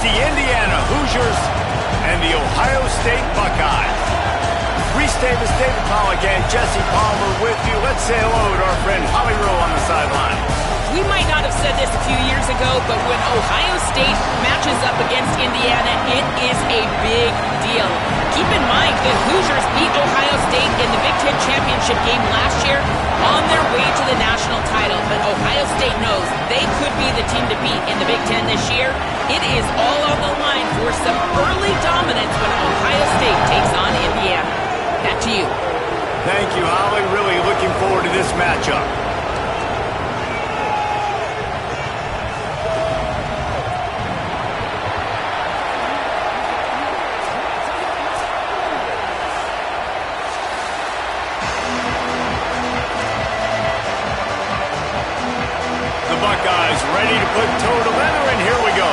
the Indiana Hoosiers and the Ohio State Buckeyes. Reese Davis, David Pollack, and Jesse Palmer with you. Let's say hello to our friend Holly Rowe on the sideline. We might not have said this a few years ago, but when Ohio State matches up against Indiana, it is a big deal. Keep in mind, the Hoosiers beat Ohio State in the Big Ten championship game last year on their way to the national title. But Ohio State knows they could be the team to beat in the Big Ten this year. It is all on the line for some early dominance when Ohio State takes on Indiana. Back to you. Thank you, Holly. Really looking forward to this matchup. The Buckeyes ready to put toe to leather, and here we go.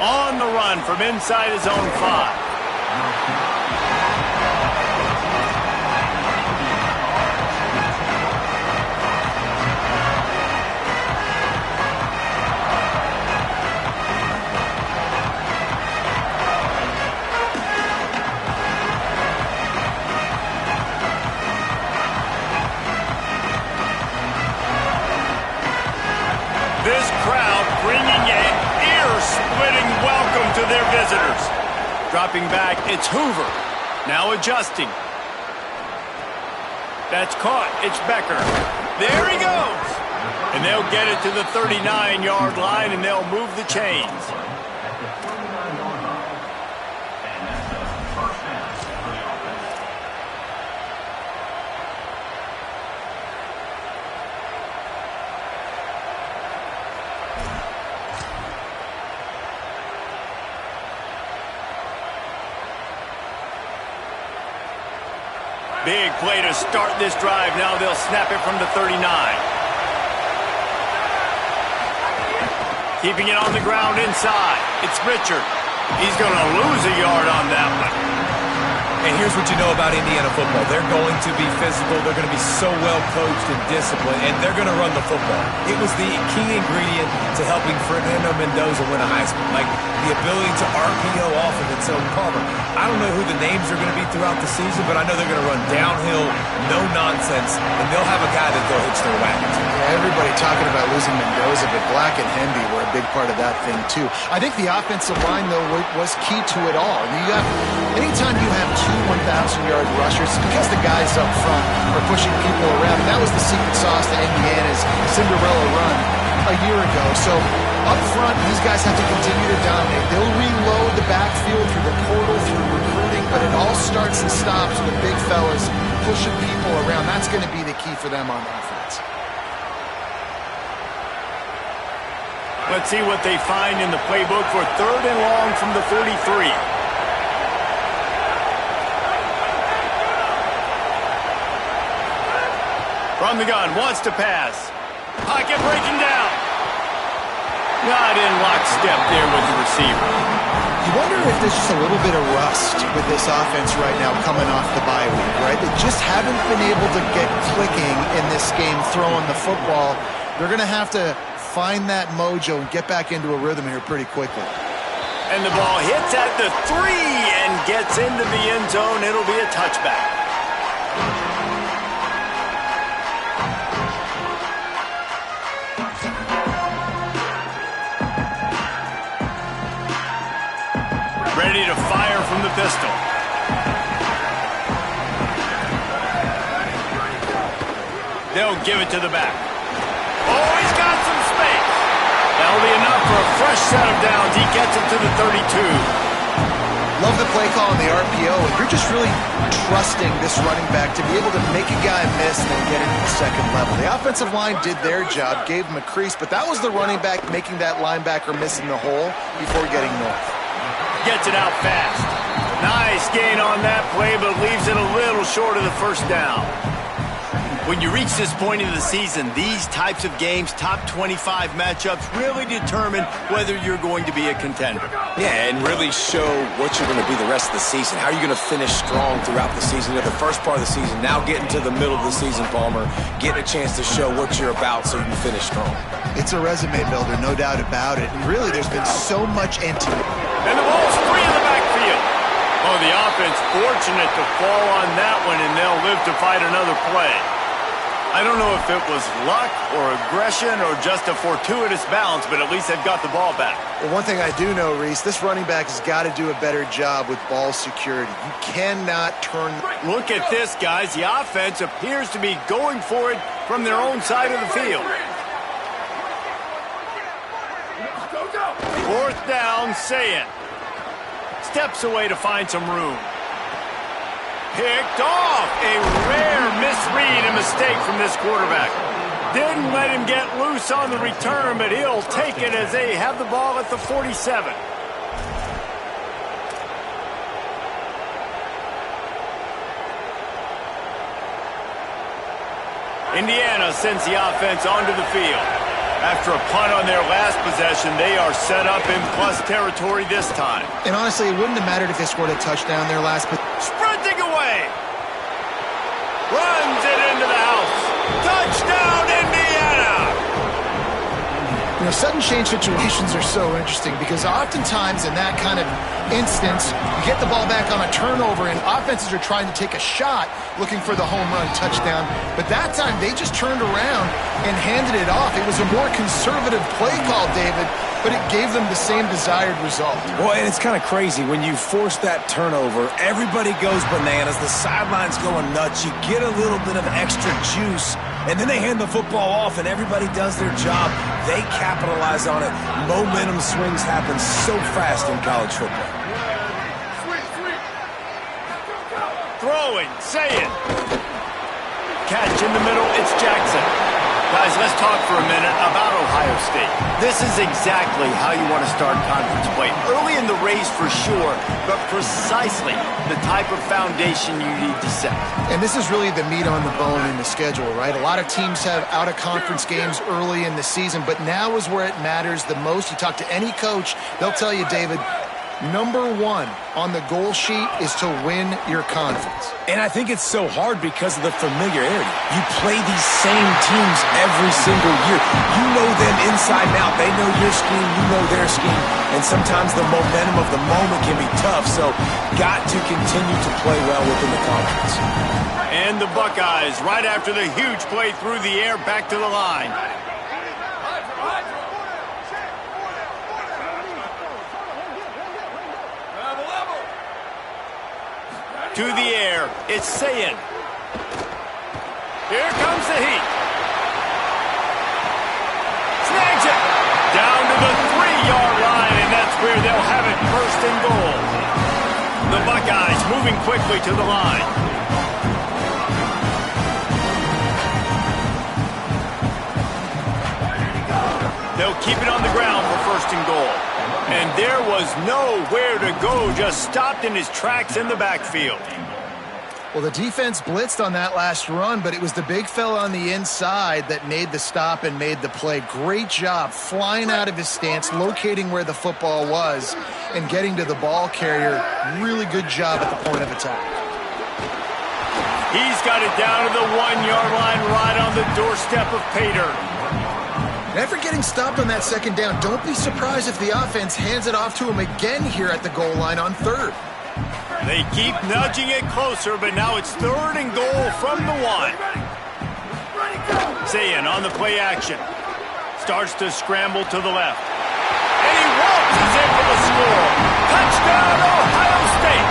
On the run from inside his own 5. This crowd bringing an ear-splitting welcome to their visitors. Dropping back, it's Hoover. Now adjusting. That's caught. It's Becker. There he goes. And they'll get it to the 39-yard line, and they'll move the chains. Big play to start this drive. Now they'll snap it from the 39. Keeping it on the ground inside. It's Richard. He's going to lose a yard on that one. And here's what you know about Indiana football. They're going to be physical. They're going to be so well coached and disciplined, and they're going to run the football. It was the key ingredient to helping Fernando Mendoza win a Heisman, like the ability to RPO off of it. So, Palmer, I don't know who the names are going to be throughout the season, but I know they're going to run downhill, no nonsense, and they'll have a guy that they'll hitch their wagon to. Yeah, everybody talking about losing Mendoza, but Black and Hemby were a big part of that thing, too. I think the offensive line, though, was key to it all. Anytime you have two 1,000-yard rushers, because the guys up front are pushing people around, and that was the secret sauce to Indiana's Cinderella run a year ago. So up front, these guys have to continue to dominate. They'll reload the backfield through the portal, through recruiting, but it all starts and stops with the big fellas pushing people around. That's going to be the key for them on offense. Let's see what they find in the playbook for 3rd and long from the 43. From the gun, wants to pass. Pocket breaking down. Not in lockstep there with the receiver. You wonder if there's just a little bit of rust with this offense right now coming off the bye week, right? They just haven't been able to get clicking in this game throwing the football. They're going to have to find that mojo and get back into a rhythm here pretty quickly. And the ball hits at the 3 and gets into the end zone. It'll be a touchback. Ready to fire from the pistol. They'll give it to the back. Oh, he's got some space. That'll be enough for a fresh set of downs. He gets it to the 32. Love the play call on the RPO, and you're just really trusting this running back to be able to make a guy miss and then get into the second level. The offensive line did their job, gave him a crease, but that was the running back making that linebacker miss in the hole before getting north. Gets it out fast. Nice gain on that play, but leaves it a little short of the first down. When you reach this point in the season, these types of games, top 25 matchups, really determine whether you're going to be a contender. Yeah, and really show what you're going to be the rest of the season. How are you going to finish strong throughout the season? You know, the first part of the season, now getting to the middle of the season, Palmer, getting a chance to show what you're about so you can finish strong. It's a resume builder, no doubt about it. And really, there's been so much anticipation. And the ball's free in the backfield. Oh, the offense fortunate to fall on that one, and they'll live to fight another play. I don't know if it was luck or aggression or just a fortuitous bounce, but at least they've got the ball back. Well, one thing I do know, Reese, this running back has got to do a better job with ball security. You cannot turn. Look at this, guys. The offense appears to be going for it from their own side of the field. Fourth down, Sayin. Steps away to find some room. Picked off. A rare misread and mistake from this quarterback. Didn't let him get loose on the return, but he'll take it as they have the ball at the 47. Indiana sends the offense onto the field. After a punt on their last possession, they are set up in plus territory this time. And honestly, it wouldn't have mattered if they scored a touchdown their last possession. Sprinting away. Runs it into the house. Touchdown, Indiana! You know, sudden change situations are so interesting because oftentimes in that kind of instance, you get the ball back on a turnover and offenses are trying to take a shot looking for the home run touchdown. But that time, they just turned around and handed it off. It was a more conservative play call, David, but it gave them the same desired result. Well, and it's kind of crazy. When you force that turnover, everybody goes bananas. The sideline's going nuts. You get a little bit of extra juice, and then they hand the football off, and everybody does their job. They capitalize on it. Momentum swings happen so fast in college football. Throwing, Sayin. Catch in the middle, it's Jackson. Guys, let's talk for a minute about Ohio State. This is exactly how you want to start conference play. Early in the race for sure, but precisely the type of foundation you need to set. And this is really the meat on the bone in the schedule, right? A lot of teams have out-of-conference games early in the season, but now is where it matters the most. You talk to any coach, they'll tell you, David, number one on the goal sheet is to win your conference. And I think it's so hard because of the familiarity. You play these same teams every single year. You know them inside and out. They know your scheme, you know their scheme. And sometimes the momentum of the moment can be tough. So got to continue to play well within the conference. And the Buckeyes, right after the huge play through the air, back to the line. To the air, it's Sayin. Here comes the heat. Snags it. Down to the 3-yard line, and that's where they'll have it first and goal. The Buckeyes moving quickly to the line. They'll keep it on the ground for first and goal. And there was nowhere to go, just stopped in his tracks in the backfield. Well, the defense blitzed on that last run, but it was the big fella on the inside that made the stop and made the play. Great job flying out of his stance, locating where the football was, and getting to the ball carrier. Really good job at the point of attack. He's got it down to the 1-yard line, right on the doorstep of Pater. After getting stopped on that second down, don't be surprised if the offense hands it off to him again here at the goal line on third. They keep nudging it closer, but now it's third and goal from the 1. Sayin on the play action. Starts to scramble to the left. And he waltzes in for the score. Touchdown, Ohio State.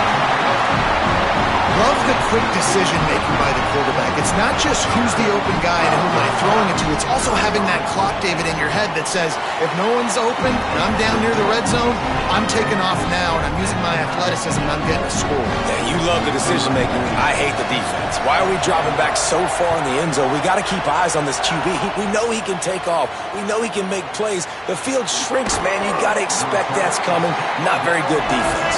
Love the quick decision-making by the quarterback. It's not just who's the open guy and who am I throwing it to. It's also having that clock, David, in your head that says, if no one's open and I'm down near the red zone, I'm taking off now and I'm using my athleticism and I'm getting a score. Yeah, you love the decision-making. I hate the defense. Why are we dropping back so far in the end zone? We got to keep eyes on this QB. We know he can take off. We know he can make plays. The field shrinks, man. You got to expect that's coming. Not very good defense.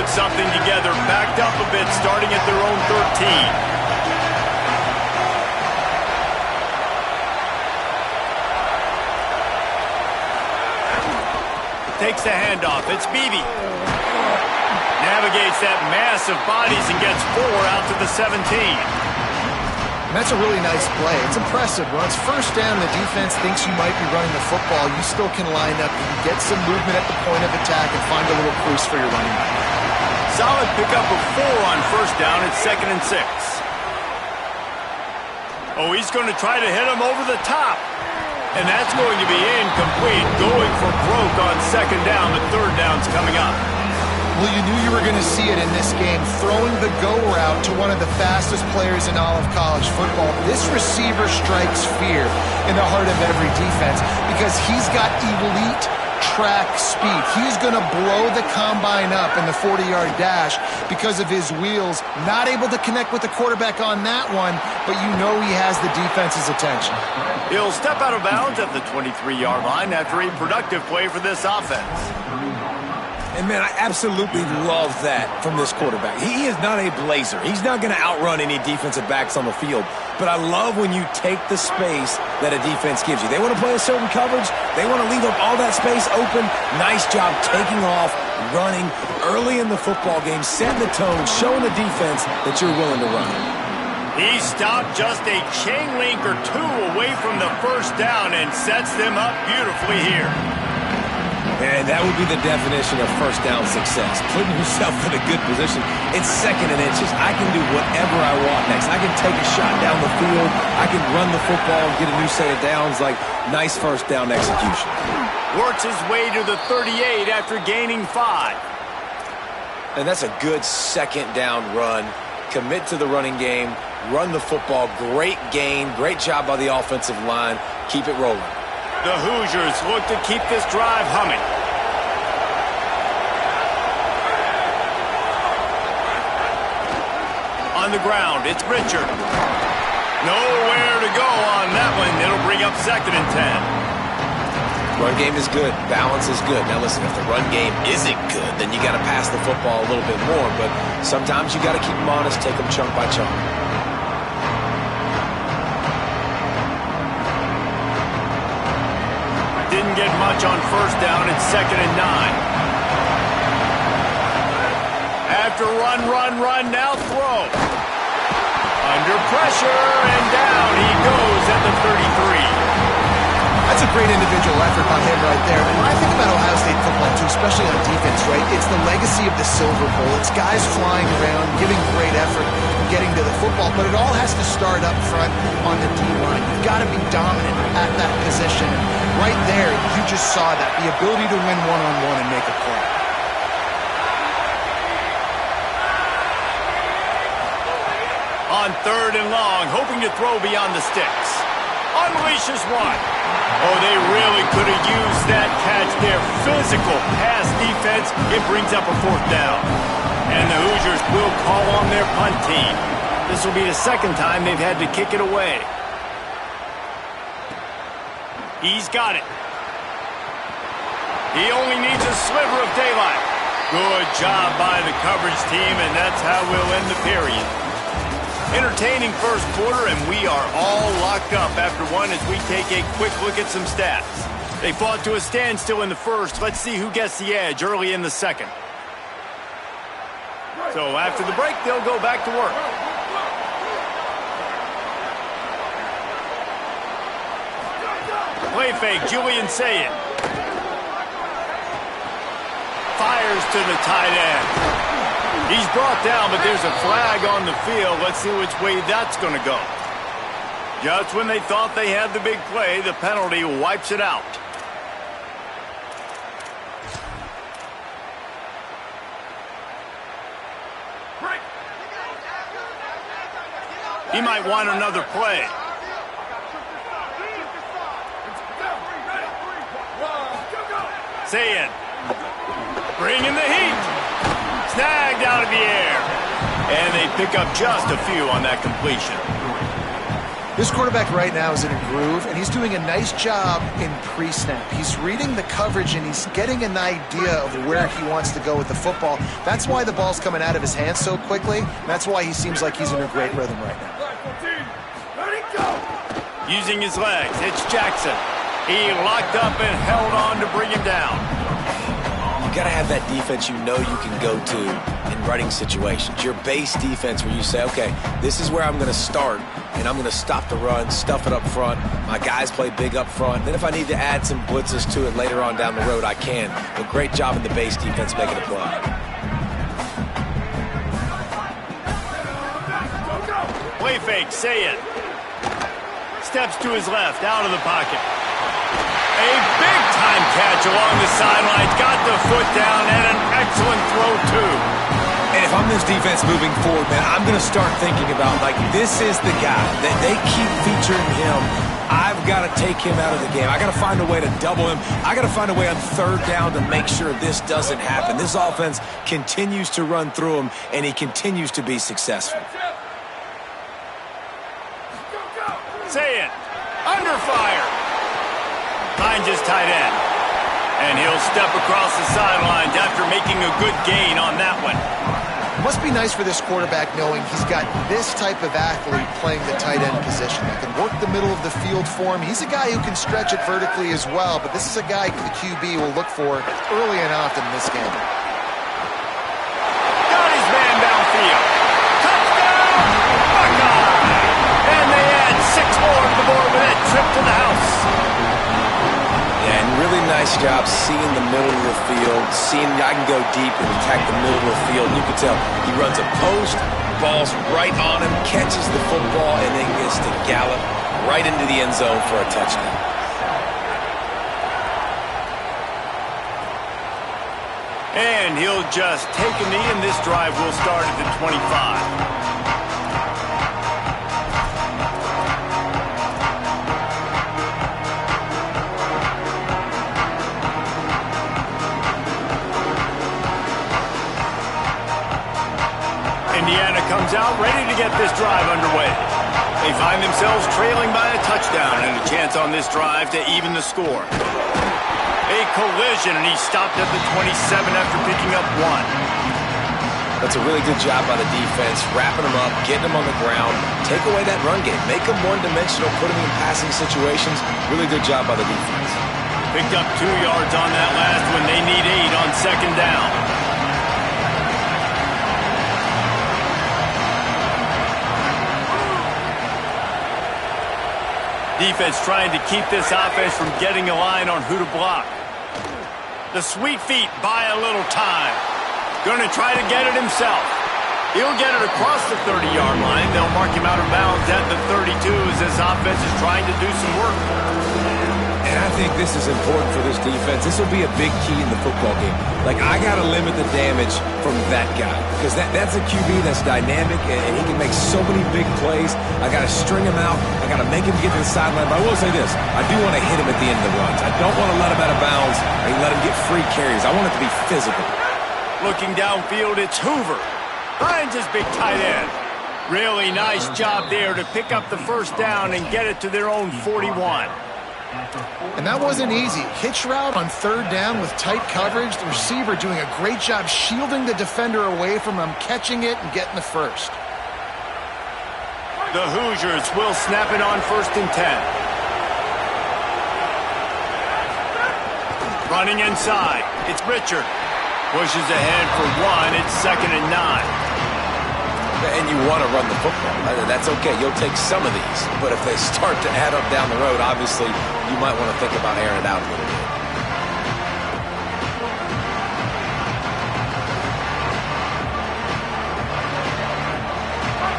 something together, backed up a bit, starting at their own 13. Takes the handoff. It's Beebe. Navigates that mass of bodies and gets 4 out to the 17. And that's a really nice play. It's impressive. When it's first down, the defense thinks you might be running the football. You still can line up and get some movement at the point of attack and find a little crease for your running back. Solid pickup of 4 on first down. It's 2nd and 6. Oh, he's going to try to hit him over the top. And that's going to be incomplete. Going for broke on 2nd down. The 3rd down's coming up. Well, you knew you were going to see it in this game. Throwing the go route to one of the fastest players in all of college football. This receiver strikes fear in the heart of every defense because he's got elite track speed. He's going to blow the combine up in the 40-yard dash because of his wheels. Not able to connect with the quarterback on that one, but you know he has the defense's attention. He'll step out of bounds at the 23-yard line after a productive play for this offense. And, man, I absolutely love that from this quarterback. He is not a blazer. He's not going to outrun any defensive backs on the field. But I love when you take the space that a defense gives you. They want to play a certain coverage. They want to leave up all that space open. Nice job taking off, running early in the football game, setting the tone, showing the defense that you're willing to run. He stopped just a chain link or 2 away from the first down and sets them up beautifully here. And that would be the definition of first down success. Putting yourself in a good position. It's 2nd and inches. I can do whatever I want next. I can take a shot down the field. I can run the football and get a new set of downs. Like, nice first down execution. Works his way to the 38 after gaining 5. And that's a good 2nd down run. Commit to the running game. Run the football. Great gain. Great job by the offensive line. Keep it rolling. The Hoosiers look to keep this drive humming. On the ground, it's Richard. Nowhere to go on that one. It'll bring up 2nd and 10. Run game is good. Balance is good. Now listen, if the run game isn't good, then you got to pass the football a little bit more. But sometimes you got to keep them honest, take them chunk by chunk. Didn't get much on first down. It's 2nd and 9. After run, now throw. Under pressure, and down he goes at the 33. That's a great individual effort by him right there. And when I think about Ohio State football, too, especially on defense, right, it's the legacy of the Silver Bowl. It's guys flying around, giving great effort, getting to the football. But it all has to start up front on the D-line. You've got to be dominant at that position. And right there, you just saw that, the ability to win one-on-one and make a play. On 3rd and long, hoping to throw beyond the sticks. Unleashes one. Oh, they really could have used that catch there. Physical pass defense. It brings up a 4th down. And the Hoosiers will call on their punt team. This will be the 2nd time they've had to kick it away. He's got it. He only needs a sliver of daylight. Good job by the coverage team, and that's how we'll end the period. Entertaining first quarter, and we are all locked up after one as we take a quick look at some stats. They fought to a standstill in the first. Let's see who gets the edge early in the 2nd. So after the break, they'll go back to work. Play fake, Julian Sayin. Fires to the tight end. He's brought down, but there's a flag on the field. Let's see which way that's going to go. Just when they thought they had the big play, the penalty wipes it out. He might want another play. Sayin, bringing the heat. Snagged out of the air. And they pick up just a few on that completion. This quarterback right now is in a groove, and he's doing a nice job in pre-snap. He's reading the coverage, and he's getting an idea of where he wants to go with the football. That's why the ball's coming out of his hands so quickly, and that's why he seems like he's in a great rhythm right now. Using his legs, it's Jackson. He locked up and held on to bring him down. You got to have that defense you know you can go to in running situations. Your base defense where you say, okay, this is where I'm going to start, and I'm going to stop the run, stuff it up front. My guys play big up front. Then if I need to add some blitzes to it later on down the road, I can. But great job in the base defense making a play. Play fake, say it. Steps to his left, out of the pocket. A big-time catch along the sidelines. Got the foot down and an excellent throw, too. And if I'm this defense moving forward, man, I'm going to start thinking about, like, this is the guy that they keep featuring him. I've got to take him out of the game. I got to find a way to double him. I got to find a way on third down to make sure this doesn't happen. This offense continues to run through him, and he continues to be successful. Say it. Under fire. Finds his tight end. And he'll step across the sidelines after making a good gain on that one. It must be nice for this quarterback knowing he's got this type of athlete playing the tight end position that can work the middle of the field for him. He's a guy who can stretch it vertically as well, but this is a guy the QB will look for early and often in this game. Got his man downfield. Touchdown! Buckeye! And they add 6 more to the board with that trip to the house. Yeah, and really nice job seeing the middle of the field, seeing I can go deep and attack the middle of the field. You can tell he runs a post, ball's right on him, catches the football, and then gets to gallop right into the end zone for a touchdown. And he'll just take a knee, and this drive will start at the 25. Indiana comes out ready to get this drive underway. They find themselves trailing by a touchdown and a chance on this drive to even the score. A collision, and he stopped at the 27 after picking up 1. That's a really good job by the defense, wrapping them up, getting them on the ground, take away that run game, make them one-dimensional, put them in passing situations. Really good job by the defense. Picked up 2 yards on that last when they need 8 on second down. Defense trying to keep this offense from getting a line on who to block. The sweet feet buy a little time. Going to try to get it himself. He'll get it across the 30-yard line. They'll mark him out of bounds at the 32 as this offense is trying to do some work. And I think this is important for this defense. This will be a big key in the football game. Like, I got to limit the damage from that guy because that's a QB that's dynamic and he can make so many big plays. I got to string him out. I got to make him get to the sideline. But I will say this. I do want to hit him at the end of the runs. I don't want to let him out of bounds and let him get free carries. I want it to be physical. Looking downfield, it's Hoover. Finds his big tight end. Really nice job there to pick up the first down and get it to their own 41. And that wasn't easy. Hitch route on third down with tight coverage. The receiver doing a great job shielding the defender away from him, catching it and getting the first. The Hoosiers will snap it on 1st and 10. Running inside. It's Richard. Pushes ahead for 1. It's 2nd and 9. And you want to run the football. That's okay. You'll take some of these. But if they start to add up down the road, obviously, you might want to think about airing it out a little bit.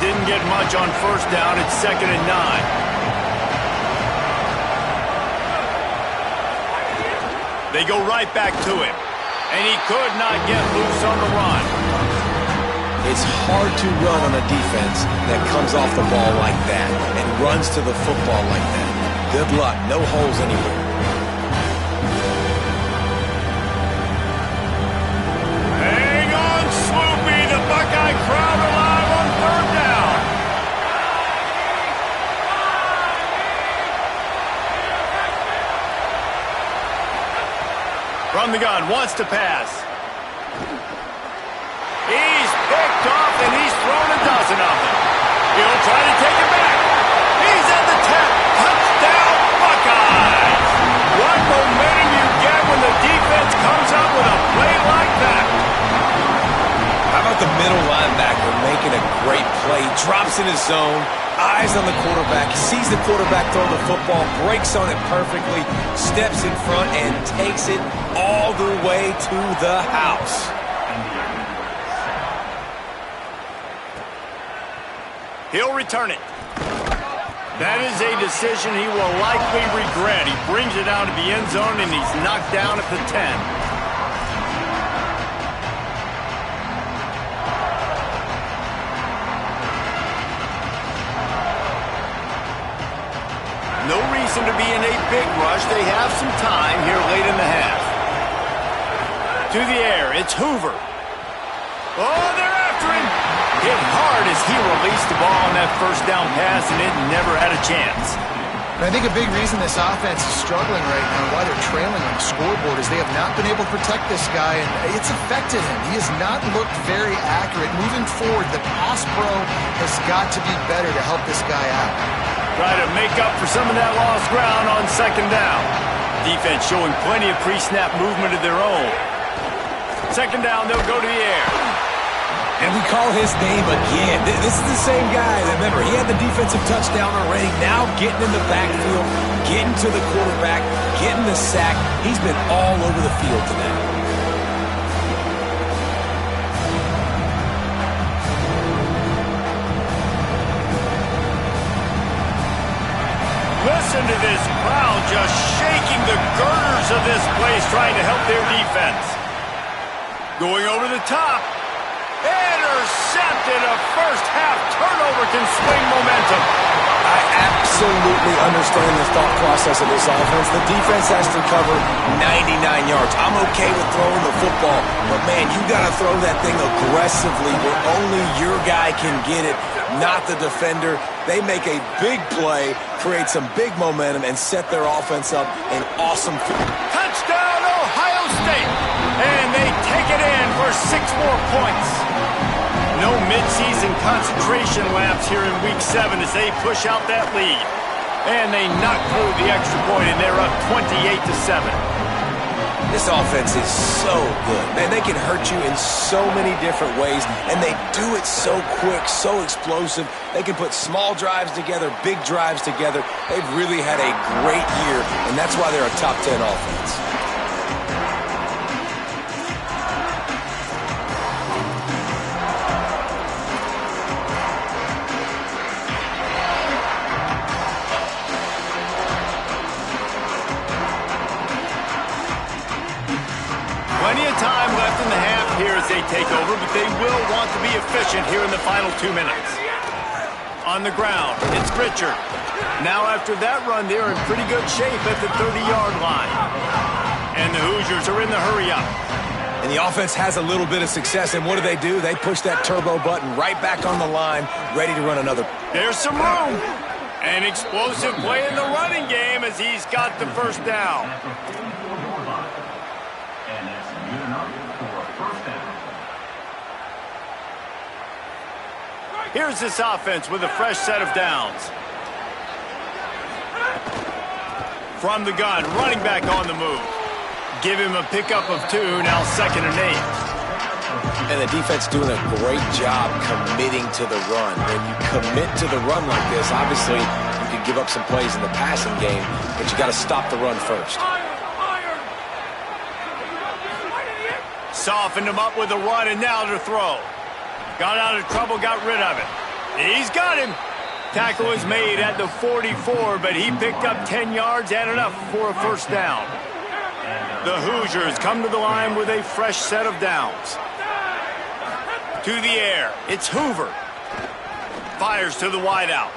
Didn't get much on 1st down. It's 2nd and 9. They go right back to him. And he could not get loose on the run. It's hard to run on a defense that comes off the ball like that and runs to the football like that. Good luck. No holes anywhere. Hang on, Sloopy. The Buckeye crowd alive on 3rd down. From the gun, wants to pass. He's picked off and he's thrown a dozen of them. He'll try to take it back. He's at the 10. Touchdown, Buckeyes! What momentum you get when the defense comes up with a play like that. How about the middle linebacker making a great play? Drops in his zone, eyes on the quarterback, sees the quarterback throw the football, breaks on it perfectly, steps in front, and takes it all the way to the house. He'll return it. That is a decision he will likely regret. He brings it out of the end zone, and he's knocked down at the 10. No reason to be in a big rush. They have some time here late in the half. To the air, it's Hoover. Oh, they're after him. Hit hard as he released the ball on that first down pass, and it never had a chance. And I think a big reason this offense is struggling right now, why they're trailing on the scoreboard, is they have not been able to protect this guy, and it's affected him. He has not looked very accurate. Moving forward, the pass pro has got to be better to help this guy out. Try to make up for some of that lost ground on second down. Defense showing plenty of pre-snap movement of their own. Second down, they'll go to the air. And we call his name again. This is the same guy. Remember, he had the defensive touchdown already. Now getting in the backfield, getting to the quarterback, getting the sack. He's been all over the field today. Listen to this crowd just shaking the girders of this place, trying to help their defense. Going over the top. Intercepted. A first-half turnover can swing momentum. I absolutely understand the thought process of this offense. The defense has to cover 99 yards. I'm okay with throwing the football, but, man, you got to throw that thing aggressively where only your guy can get it, not the defender. They make a big play, create some big momentum, and set their offense up an awesome touchdown, Ohio State! And they take it in for 6 more points. No midseason concentration laps here in Week 7 as they push out that lead. And they knock through the extra point, and they're up 28-7. This offense is so good. Man, they can hurt you in so many different ways, and they do it so quick, so explosive. They can put small drives together, big drives together. They've really had a great year, and that's why they're a top 10 offense. Plenty of time left in the half here as they take over, but they will want to be efficient here in the final 2 minutes. On the ground, it's Pritchard. Now after that run, they're in pretty good shape at the 30-yard line. And the Hoosiers are in the hurry-up. And the offense has a little bit of success, and what do? They push that turbo button right back on the line, ready to run another. There's some room. An explosive play in the running game as he's got the first down. Here's this offense with a fresh set of downs. From the gun, running back on the move. Give him a pickup of 2, now 2nd and 8. And the defense doing a great job committing to the run. When you commit to the run like this, obviously you can give up some plays in the passing game, but you got to stop the run first. Softened him up with a run, and now to throw. Got out of trouble, got rid of it. He's got him. Tackle is made at the 44, but he picked up 10 yards and enough for a first down. The Hoosiers come to the line with a fresh set of downs. To the air, it's Hoover. Fires to the wideout.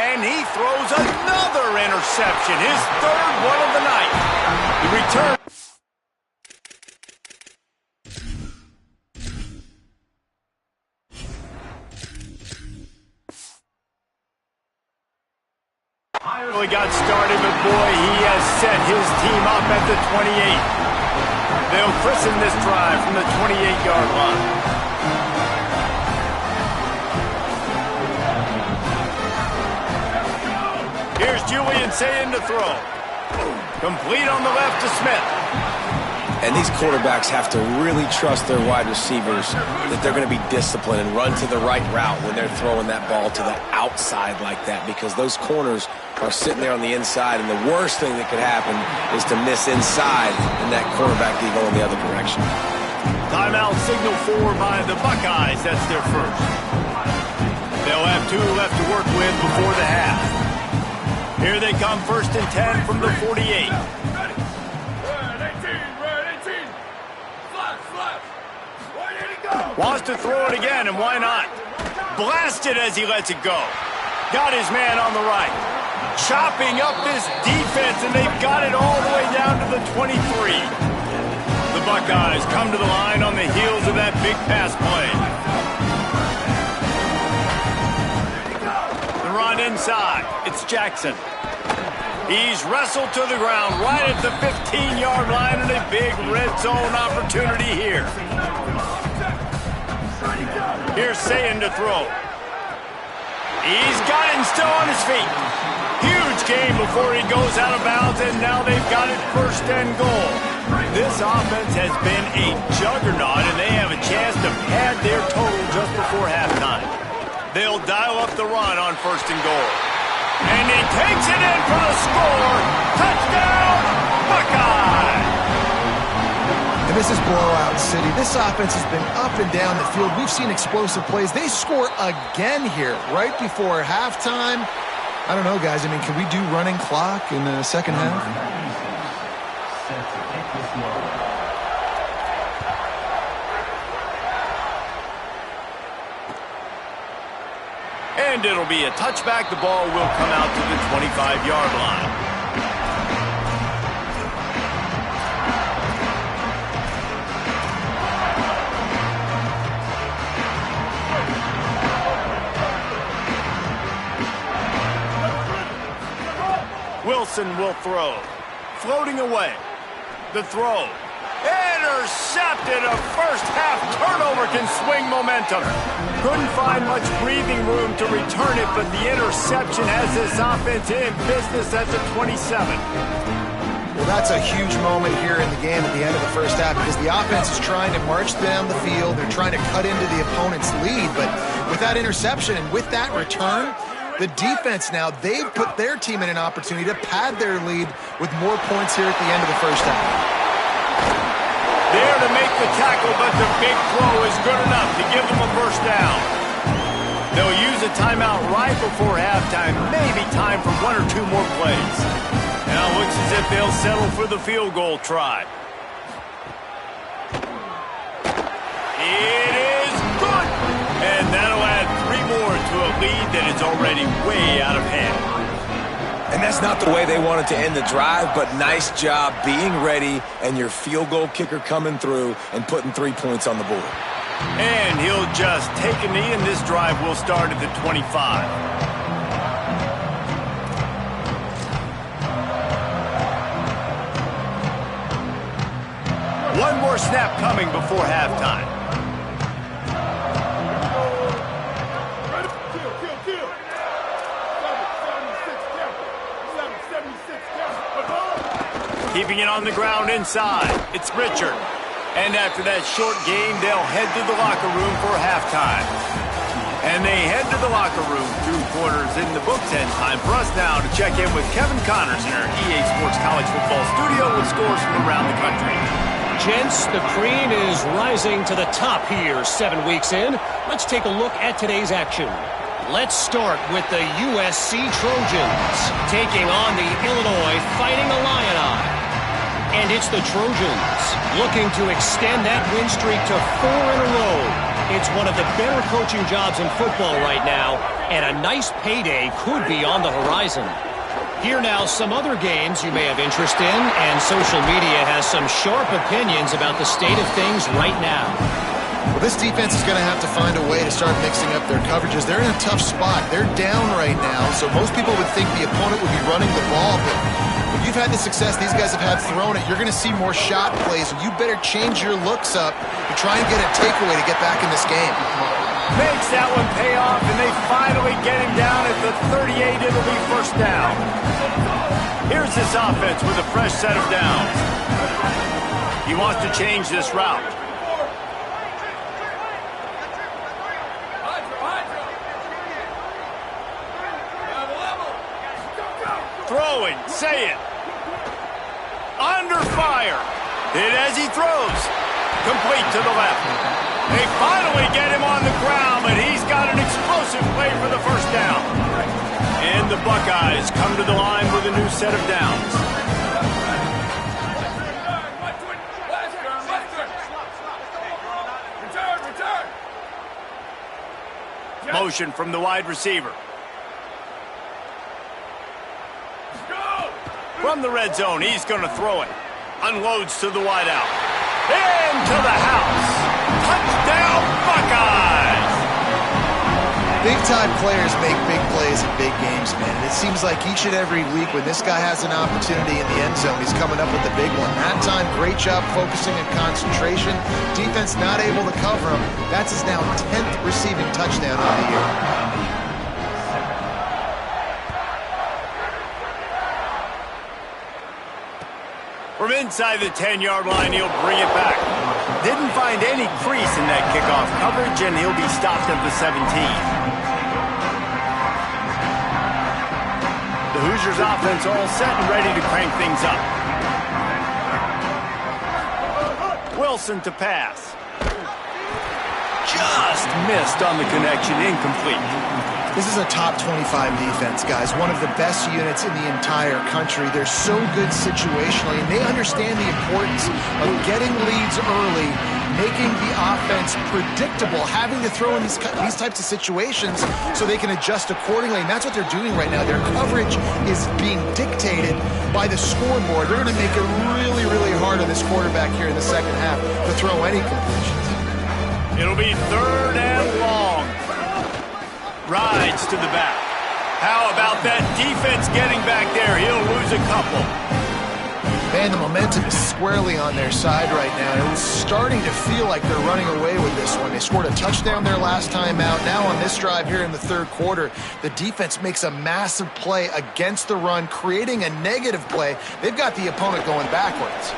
And he throws another interception, his 3rd one of the night. The return. Really got started, but boy, he has set his team up at the 28. They'll christen this drive from the 28-yard line. Here's Julian saying to throw. Complete on the left to Smith. And these quarterbacks have to really trust their wide receivers that they're going to be disciplined and run to the right route when they're throwing that ball to the outside like that, because those corners are sitting there on the inside, and the worst thing that could happen is to miss inside and that quarterback be going the other direction. Timeout signal 4 by the Buckeyes. That's their first. They'll have 2 left to work with before the half. Here they come, 1st and 10 from the 48. Wants to throw it again, and why not? Blasted as he lets it go. Got his man on the right. Chopping up this defense, and they've got it all the way down to the 23. The Buckeyes come to the line on the heels of that big pass play. The run inside. It's Jackson. He's wrestled to the ground right at the 15-yard line, and a big red zone opportunity here. Here's Sayin to throw. He's got him still on his feet. Huge game before he goes out of bounds, and now they've got it 1st and goal. This offense has been a juggernaut, and they have a chance to pad their total just before halftime. They'll dial up the run on 1st and goal. And he takes it in for the score. Touchdown, Buckeye! And this is blowout city. This offense has been up and down the field. We've seen explosive plays. They score again here right before halftime. I don't know, guys. I mean, can we do running clock in the second half? And it'll be a touchback. The ball will come out to the 25-yard line. Wilson will throw. Floating away. The throw. Intercepted. A first-half turnover can swing momentum. Couldn't find much breathing room to return it, but the interception has this offense in business at the 27. Well, that's a huge moment here in the game at the end of the first half, because the offense is trying to march down the field. They're trying to cut into the opponent's lead, but with that interception and with that return, the defense now, they've put their team in an opportunity to pad their lead with more points here at the end of the first half. There to make the tackle, but the big throw is good enough to give them a first down. They'll use a timeout right before halftime. Maybe time for 1 or 2 more plays. Now it looks as if they'll settle for the field goal try. It is good! And that'll add 3 more to a lead that is already way out of hand. And that's not the way they wanted to end the drive, but nice job being ready and your field goal kicker coming through and putting 3 points on the board. And he'll just take a knee, and this drive will start at the 25. One more snap coming before halftime. Keeping it on the ground inside. It's Richard. And after that short game, they'll head to the locker room for halftime. And they head to the locker room 2 quarters in the books, and time for us now to check in with Kevin Connors in our EA Sports College Football studio with scores from around the country. Gents, the cream is rising to the top here 7 weeks in. Let's take a look at today's action. Let's start with the USC Trojans taking on the Illinois Fighting Illini. And it's the Trojans looking to extend that win streak to 4 in a row. It's one of the better coaching jobs in football right now, and a nice payday could be on the horizon. Here now, some other games you may have interest in, and social media has some sharp opinions about the state of things right now. Well, this defense is going to have to find a way to start mixing up their coverages. They're in a tough spot. They're down right now, so most people would think the opponent would be running the ball, but when you've had the success these guys have had throwing it, you're going to see more shot plays, and you better change your looks up to try and get a takeaway to get back in this game. Makes that one pay off, and they finally get him down at the 38. It'll be first down. Here's this offense with a fresh set of downs. He wants to change this route. Throwing, say it. Under fire. Hit as he throws. Complete to the left. They finally get him on the ground, but he's got an explosive play for the first down. And the Buckeyes come to the line with a new set of downs. Motion from the wide receiver. From the red zone, he's going to throw it. Unloads to the wide out. Into the house. Touchdown, Buckeyes! Big-time players make big plays in big games, man. It seems like each and every week when this guy has an opportunity in the end zone, he's coming up with the big one. That time, great job focusing and concentration. Defense not able to cover him. That's his now 10th receiving touchdown of the year. From inside the 10-yard line, he'll bring it back. Didn't find any crease in that kickoff coverage, and he'll be stopped at the 17. The Hoosiers offense all set and ready to crank things up. Wilson to pass. Just missed on the connection, incomplete. This is a top 25 defense, guys. One of the best units in the entire country. They're so good situationally, and they understand the importance of getting leads early, making the offense predictable, having to throw in these types of situations so they can adjust accordingly, and that's what they're doing right now. Their coverage is being dictated by the scoreboard. They're going to make it really, really hard on this quarterback here in the second half to throw any completions. It'll be third and long. Rides to the back. How about that defense getting back there? He'll lose a couple. Man, the momentum is squarely on their side right now. It's starting to feel like they're running away with this one. They scored a touchdown their last time out. Now on this drive here in the third quarter, the defense makes a massive play against the run, creating a negative play. They've got the opponent going backwards.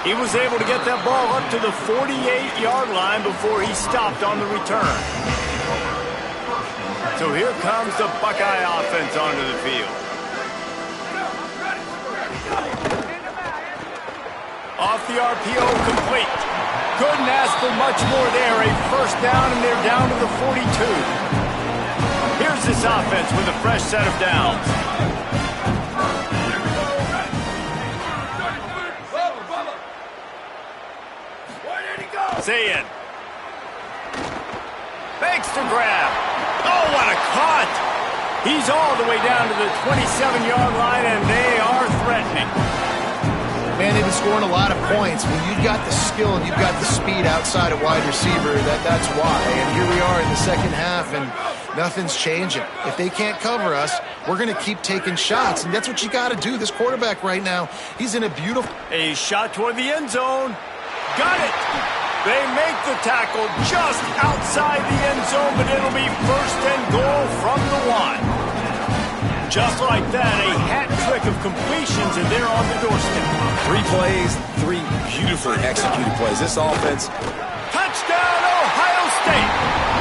He was able to get that ball up to the 48-yard line before he stopped on the return. So here comes the Buckeye offense onto the field. Off the RPO, complete. Couldn't ask for much more there. A first down, and they're down to the 42. Here's this offense with a fresh set of downs. Say it. Fakes to grab. Oh, what a cut. He's all the way down to the 27-yard line, and they are threatening. Man, they've been scoring a lot of points. When you've got the skill and you've got the speed outside of wide receiver, that's why. And here we are in the second half, and nothing's changing. If they can't cover us, we're going to keep taking shots, and that's what you got to do. This quarterback right now, he's in a beautiful... A shot toward the end zone. Got it. They make the tackle just outside the end zone, but it'll be first and goal from the one. Just like that, a hat trick of completions, and they're on the doorstep. 3 plays, 3 beautifully executed plays. This offense. Touchdown, Ohio State.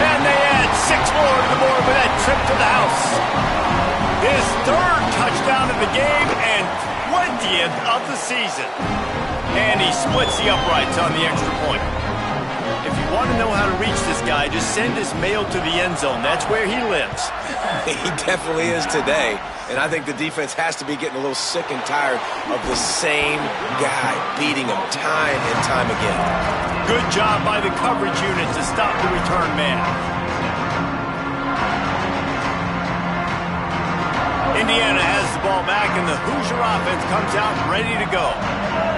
And they add 6 more to the board with that trip to the house. His 3rd touchdown of the game and 20th of the season. And he splits the uprights on the extra point. If you want to know how to reach this guy, just send his mail to the end zone. That's where he lives. He definitely is today. And I think the defense has to be getting a little sick and tired of the same guy beating him time and time again. Good job by the coverage unit to stop the return man. Indiana has the ball back, and the Hoosier offense comes out ready to go.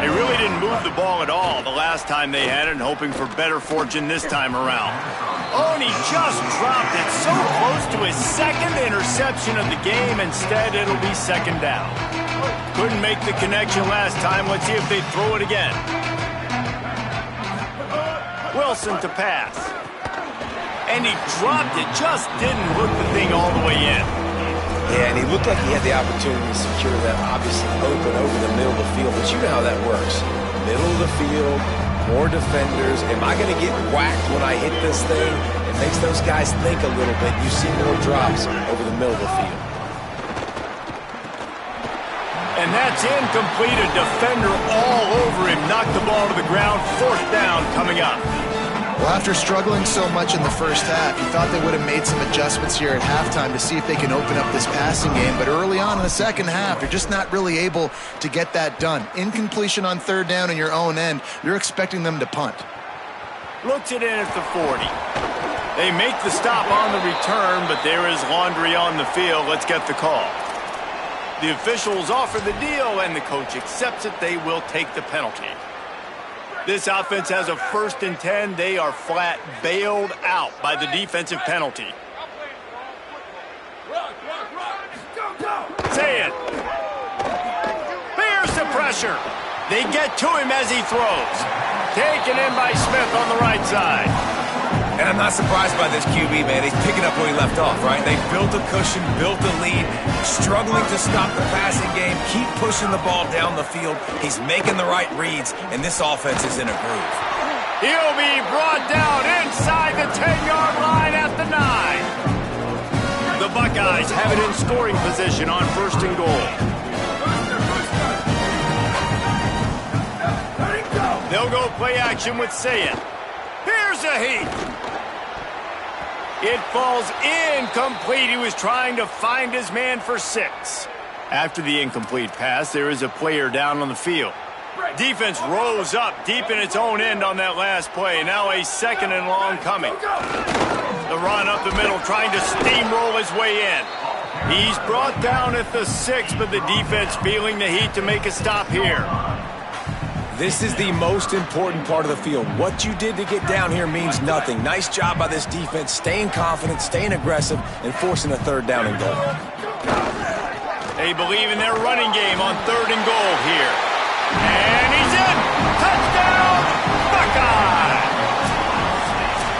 They really didn't move the ball at all the last time they had it, and hoping for better fortune this time around. Oh, and he just dropped it so close to his second interception of the game. Instead, it'll be second down. Couldn't make the connection last time. Let's see if they throw it again. Wilson to pass. And he dropped it. Just didn't hook the thing all the way in. Yeah, and he looked like he had the opportunity to secure that obviously open over the middle of the field, but you know how that works. Middle of the field, more defenders. Am I going to get whacked when I hit this thing? It makes those guys think a little bit. You see more drops over the middle of the field. And that's incomplete. A defender all over him. Knocked the ball to the ground. Fourth down coming up. Well, after struggling so much in the first half, you thought they would have made some adjustments here at halftime to see if they can open up this passing game. But early on in the second half, they're just not really able to get that done. Incompletion on third down in your own end, you're expecting them to punt. Looks it in at the 40. They make the stop on the return, but there is laundry on the field. Let's get the call. The officials offer the deal, and the coach accepts it. They will take the penalty. This offense has a 1st and 10. They are flat bailed out by the defensive penalty. Say it. Here's the pressure. They get to him as he throws. Taken in by Smith on the right side. And I'm not surprised by this QB, man. He's picking up where he left off, right? They built a cushion, built a lead, struggling to stop the passing game, keep pushing the ball down the field. He's making the right reads, and this offense is in a groove. He'll be brought down inside the 10-yard line at the 9. The Buckeyes have it in scoring position on 1st and goal. They'll go play action with Sayet. Here's a heat. It falls incomplete. He was trying to find his man for 6. After the incomplete pass, there is a player down on the field. Defense rose up deep in its own end on that last play. Now a 2nd and long coming. The run up the middle, trying to steamroll his way in. He's brought down at the 6, but the defense feeling the heat to make a stop here. This is the most important part of the field. What you did to get down here means nothing. Nice job by this defense, staying confident, staying aggressive, and forcing a 3rd down and goal. They believe in their running game on 3rd and goal here. And he's in! Touchdown, Buckeye!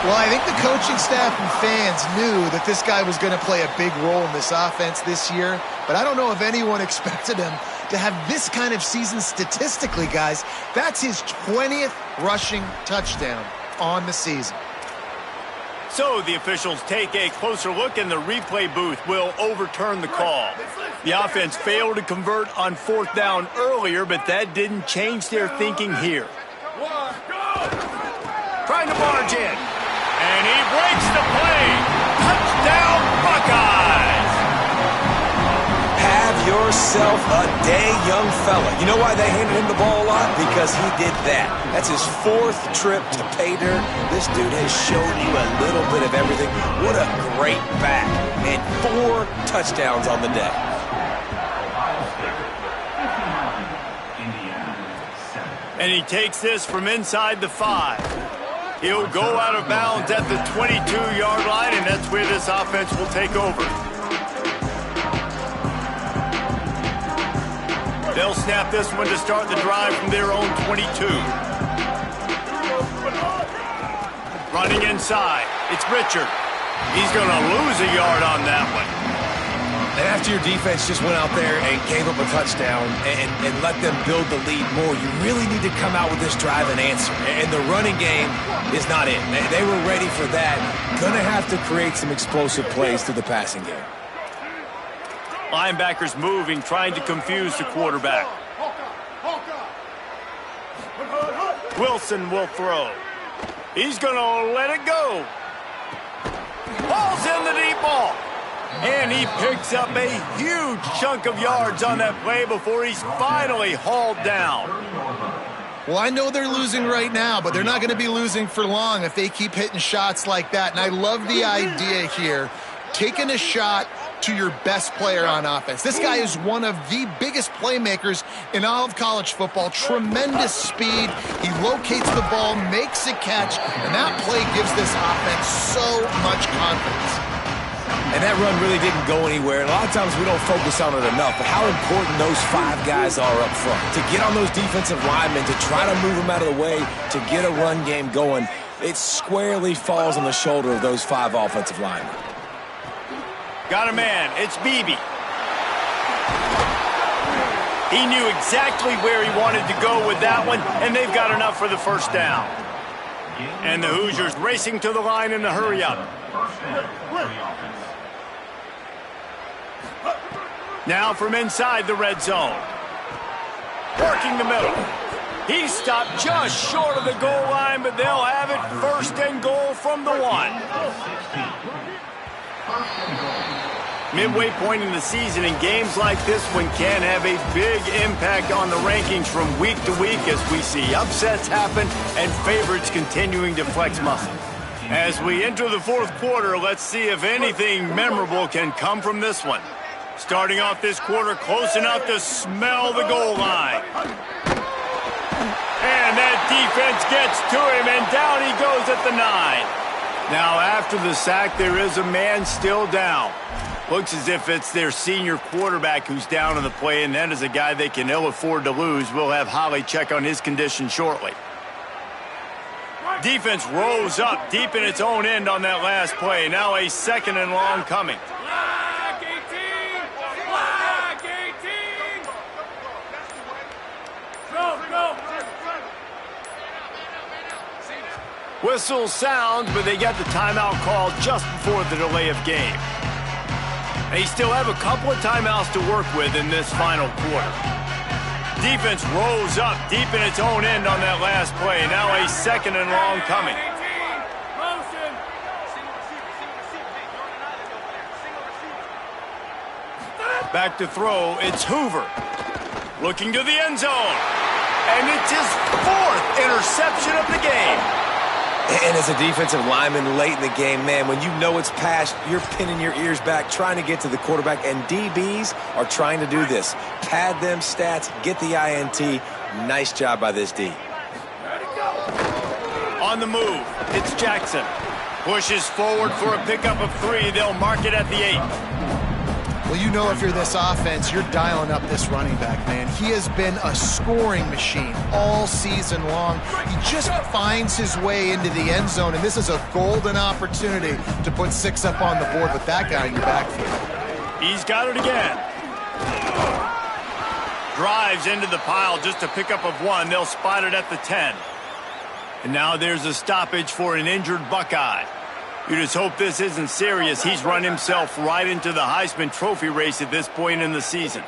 Well, I think the coaching staff and fans knew that this guy was going to play a big role in this offense this year, but I don't know if anyone expected him to have this kind of season statistically, guys. That's his 20th rushing touchdown on the season. So the officials take a closer look, and the replay booth will overturn the call. The offense failed to convert on 4th down earlier, but that didn't change their thinking here. Trying to barge in, and he breaks the play. Touchdown, Buckeyes! Have yourself a day, young fella. You know why they handed him the ball a lot? Because he did that. That's his 4th trip to pay dirt. This dude has shown you a little bit of everything. What a great back. And 4 touchdowns on the day. And he takes this from inside the 5. He'll go out of bounds at the 22-yard line, and that's where this offense will take over. They'll snap this one to start the drive from their own 22. Running inside, it's Richard. He's going to lose a yard on that one. And after your defense just went out there and gave up a touchdown and let them build the lead more, you really need to come out with this drive and answer. And the running game is not in. They were ready for that. Going to have to create some explosive plays through the passing game. Linebackers moving, trying to confuse the quarterback. Wilson will throw. He's going to let it go. Ball's in the deep ball. And he picks up a huge chunk of yards on that play before he's finally hauled down. Well, I know they're losing right now, but they're not going to be losing for long if they keep hitting shots like that. And I love the idea here. Taking a shot to your best player on offense. This guy is one of the biggest playmakers in all of college football. Tremendous speed. He locates the ball, makes a catch, and that play gives this offense so much confidence. And that run really didn't go anywhere. And a lot of times we don't focus on it enough, but how important those 5 guys are up front. To get on those defensive linemen, to try to move them out of the way, to get a run game going, it squarely falls on the shoulder of those 5 offensive linemen. Got a man. It's Beebe. He knew exactly where he wanted to go with that one, and they've got enough for the first down. And the Hoosiers racing to the line in a hurry up. Now from inside the red zone. Working the middle. He stopped just short of the goal line, but they'll have it first and goal from the 1. Midway point in the season, and games like this one can have a big impact on the rankings from week to week as we see upsets happen and favorites continuing to flex muscle. As we enter the 4th quarter, let's see if anything memorable can come from this one. Starting off this quarter close enough to smell the goal line. And that defense gets to him, and down he goes at the 9. Now, after the sack, there is a man still down. Looks as if it's their senior quarterback who's down on the play, and that is a guy they can ill afford to lose. We'll have Holly check on his condition shortly. Defense rolls up deep in its own end on that last play. Now a 2nd and long coming. Whistle sounds, but they get the timeout called just before the delay of game. They still have a couple of timeouts to work with in this final quarter. Defense rolls up deep in its own end on that last play. Now a 2nd and long coming. Back to throw, it's Hoover. Looking to the end zone. And it's his 4th interception of the game. And as a defensive lineman late in the game, man, when you know it's past, you're pinning your ears back, trying to get to the quarterback, and DBs are trying to do this. Pad them stats, get the INT. Nice job by this D. On the move, it's Jackson. Pushes forward for a pickup of 3. They'll mark it at the 8. Well, you know if you're this offense, you're dialing up this running back, man. He has been a scoring machine all season long. He just finds his way into the end zone, and this is a golden opportunity to put 6 up on the board with that guy in your backfield. He's got it again. Drives into the pile just a pickup of 1. They'll spot it at the 10. And now there's a stoppage for an injured Buckeye. You just hope this isn't serious. He's run himself right into the Heisman Trophy race at this point in the season.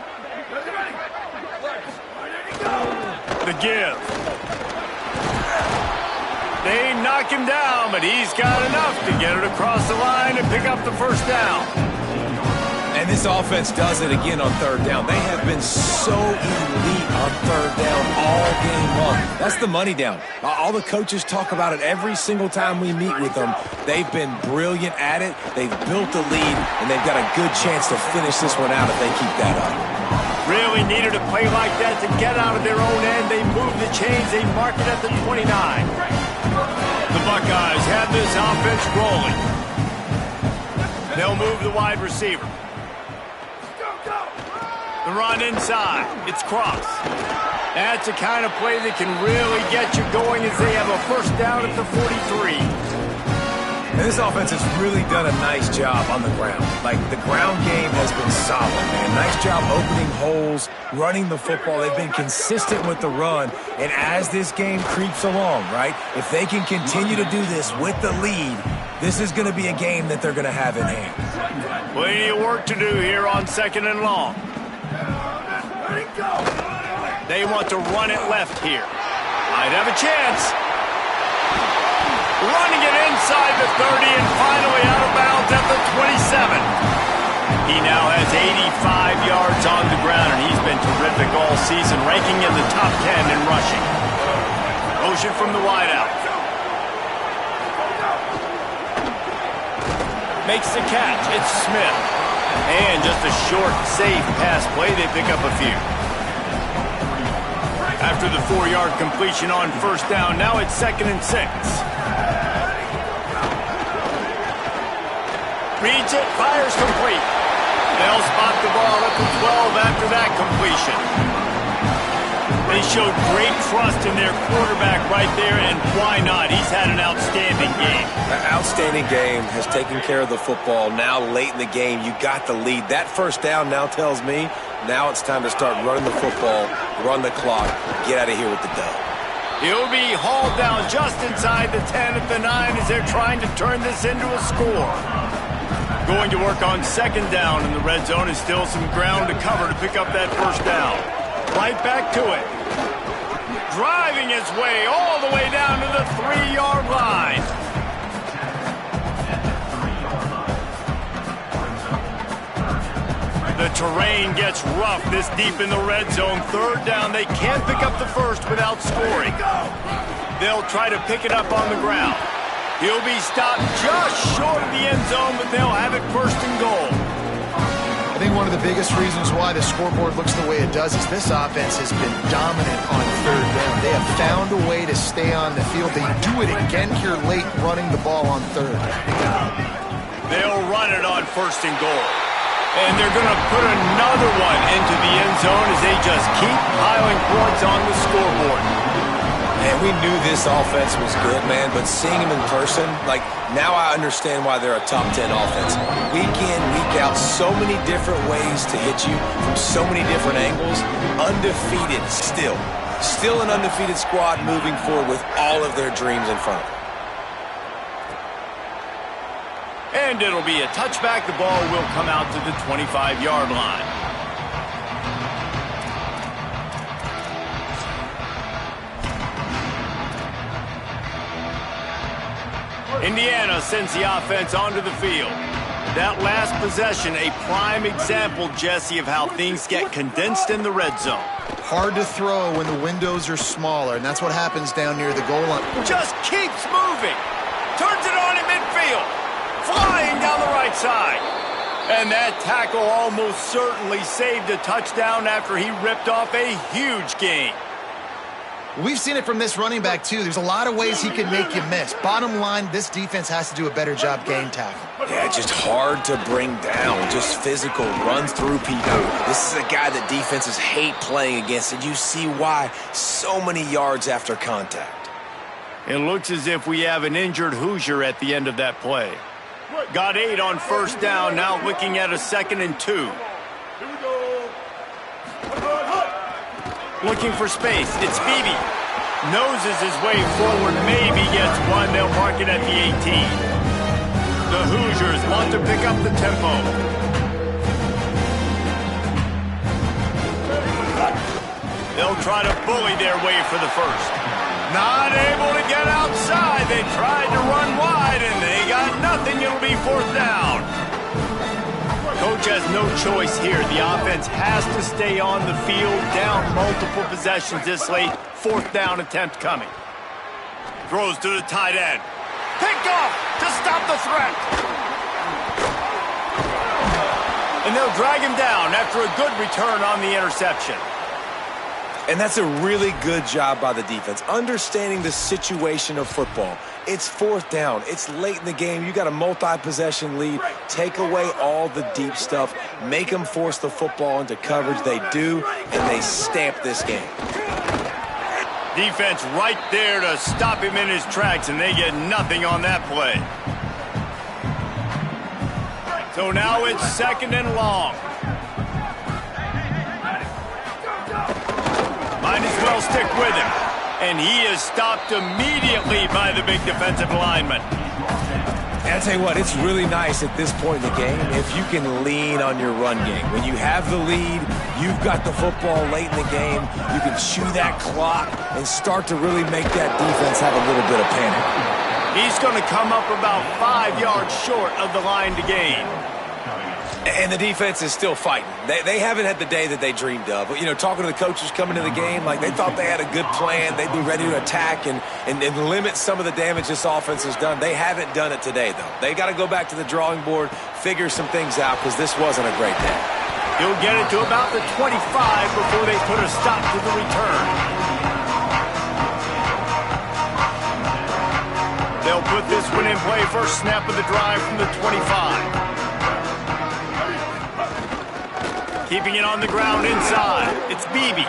The give. They knock him down, but he's got enough to get it across the line and pick up the first down. And this offense does it again on 3rd down. They have been so elite on 3rd down all game long. That's the money down. All the coaches talk about it every single time we meet with them. They've been brilliant at it. They've built a lead, and they've got a good chance to finish this one out if they keep that up. Really needed a play like that to get out of their own end. They move the chains. They mark it at the 29. The Buckeyes have this offense rolling. They'll move the wide receiver. The run inside. It's Cross. That's the kind of play that can really get you going as they have a first down at the 43. And this offense has really done a nice job on the ground. Like, the ground game has been solid, man. Nice job opening holes, running the football. They've been consistent with the run. And as this game creeps along, right, if they can continue to do this with the lead, this is going to be a game that they're going to have in hand. Plenty of work to do here on 2nd and long. They want to run it left here. Might have a chance. Running it inside the 30 and finally out of bounds at the 27. He now has 85 yards on the ground, and he's been terrific all season, ranking in the top 10 in rushing. Motion from the wideout. Makes the catch. It's Smith. And just a short, safe pass play, they pick up a few. After the 4-yard completion on first down, now it's 2nd and 6. Reads it, fires complete. They'll spot the ball at the 12 after that completion. They showed great trust in their quarterback right there, and why not? He's had an outstanding game. An outstanding game, has taken care of the football. Now late in the game, you got the lead. That first down now tells me now it's time to start running the football, run the clock, get out of here with the dub. He'll be hauled down just inside the 10 at the 9 as they're trying to turn this into a score. Going to work on 2nd down in the red zone, and still some ground to cover to pick up that first down. Right back to it. Driving his way all the way down to the 3-yard line. The terrain gets rough this deep in the red zone. 3rd down, they can't pick up the first without scoring. They'll try to pick it up on the ground. He'll be stopped just short of the end zone, but they'll have it 1st and goal. I think one of the biggest reasons why the scoreboard looks the way it does is this offense has been dominant on 3rd down. They have found a way to stay on the field. They do it again here late, running the ball on 3rd. They'll run it on 1st and goal. And they're going to put another one into the end zone as they just keep piling points on the scoreboard. And we knew this offense was good, man, but seeing them in person, now I understand why they're a top 10 offense. Week in, week out, so many different ways to hit you from so many different angles. Undefeated still. Still an undefeated squad moving forward with all of their dreams in front of them. And it'll be a touchback. The ball will come out to the 25-yard line. Indiana sends the offense onto the field. That last possession, a prime example, Jesse, of how things get condensed in the red zone. Hard to throw when the windows are smaller, and that's what happens down near the goal line. Just keeps moving. Turns it on in midfield. Flying down the right side. And that tackle almost certainly saved a touchdown after he ripped off a huge gain. We've seen it from this running back, too. There's a lot of ways he can make you miss. Bottom line, this defense has to do a better job game tackle. Yeah, just hard to bring down. Just physical, runs through people. This is a guy that defenses hate playing against, and you see why. So many yards after contact. It looks as if we have an injured Hoosier at the end of that play. Got 8 on 1st down, now looking at a 2nd and 2. Looking for space. It's Beebe. Noses his way forward. Maybe gets one. They'll mark it at the 18. The Hoosiers want to pick up the tempo. They'll try to bully their way for the first. Not able to get outside. They tried to run wide, and they got nothing. It'll be 4th down. Coach has no choice here. The offense has to stay on the field, down multiple possessions this late. 4th down attempt coming. Throws to the tight end. Picked off to stop the threat. And they'll drag him down after a good return on the interception. And that's a really good job by the defense, understanding the situation of football. It's 4th down. It's late in the game. You got a multi-possession lead. Take away all the deep stuff. Make them force the football into coverage. They do, and they stamp this game. Defense right there to stop him in his tracks, and they get nothing on that play. So now it's 2nd and long. Might as well stick with him. And he is stopped immediately by the big defensive lineman. And I tell you what, it's really nice at this point in the game if you can lean on your run game. When you have the lead, you've got the football late in the game, you can chew that clock and start to really make that defense have a little bit of panic. He's going to come up about 5 yards short of the line to gain. And the defense is still fighting. They haven't had the day that they dreamed of. But, you know, talking to the coaches coming to the game, like they thought they had a good plan. They'd be ready to attack and limit some of the damage this offense has done. They haven't done it today, though. They got to go back to the drawing board, figure some things out, because this wasn't a great day. He'll get it to about the 25 before they put a stop to the return. They'll put this one in play. First snap of the drive from the 25. Keeping it on the ground inside. It's Beebe.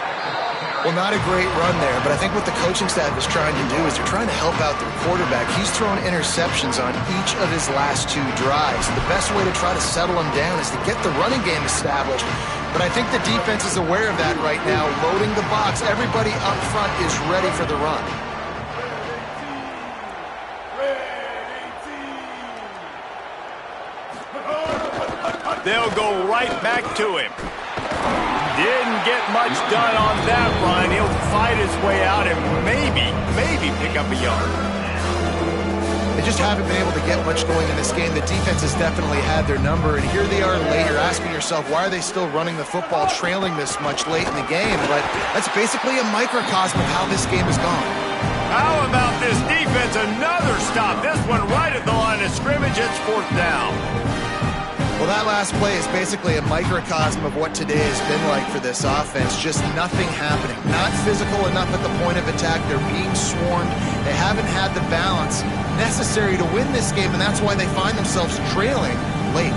Well, not a great run there, but I think what the coaching staff is trying to do is they're trying to help out their quarterback. He's thrown interceptions on each of his last 2 drives. The best way to try to settle him down is to get the running game established. But I think the defense is aware of that right now, loading the box. Everybody up front is ready for the run. They'll go right back to him. Didn't get much done on that run. He'll fight his way out and maybe pick up a yard. They just haven't been able to get much going in this game. The defense has definitely had their number, and here they are late. You're asking yourself, why are they still running the football, trailing this much late in the game? But that's basically a microcosm of how this game has gone. How about this defense? Another stop. This one right at the line of scrimmage. It's 4th down. Well, that last play is basically a microcosm of what today has been like for this offense. Just nothing happening. Not physical enough at the point of attack. They're being swarmed. They haven't had the balance necessary to win this game, and that's why they find themselves trailing late.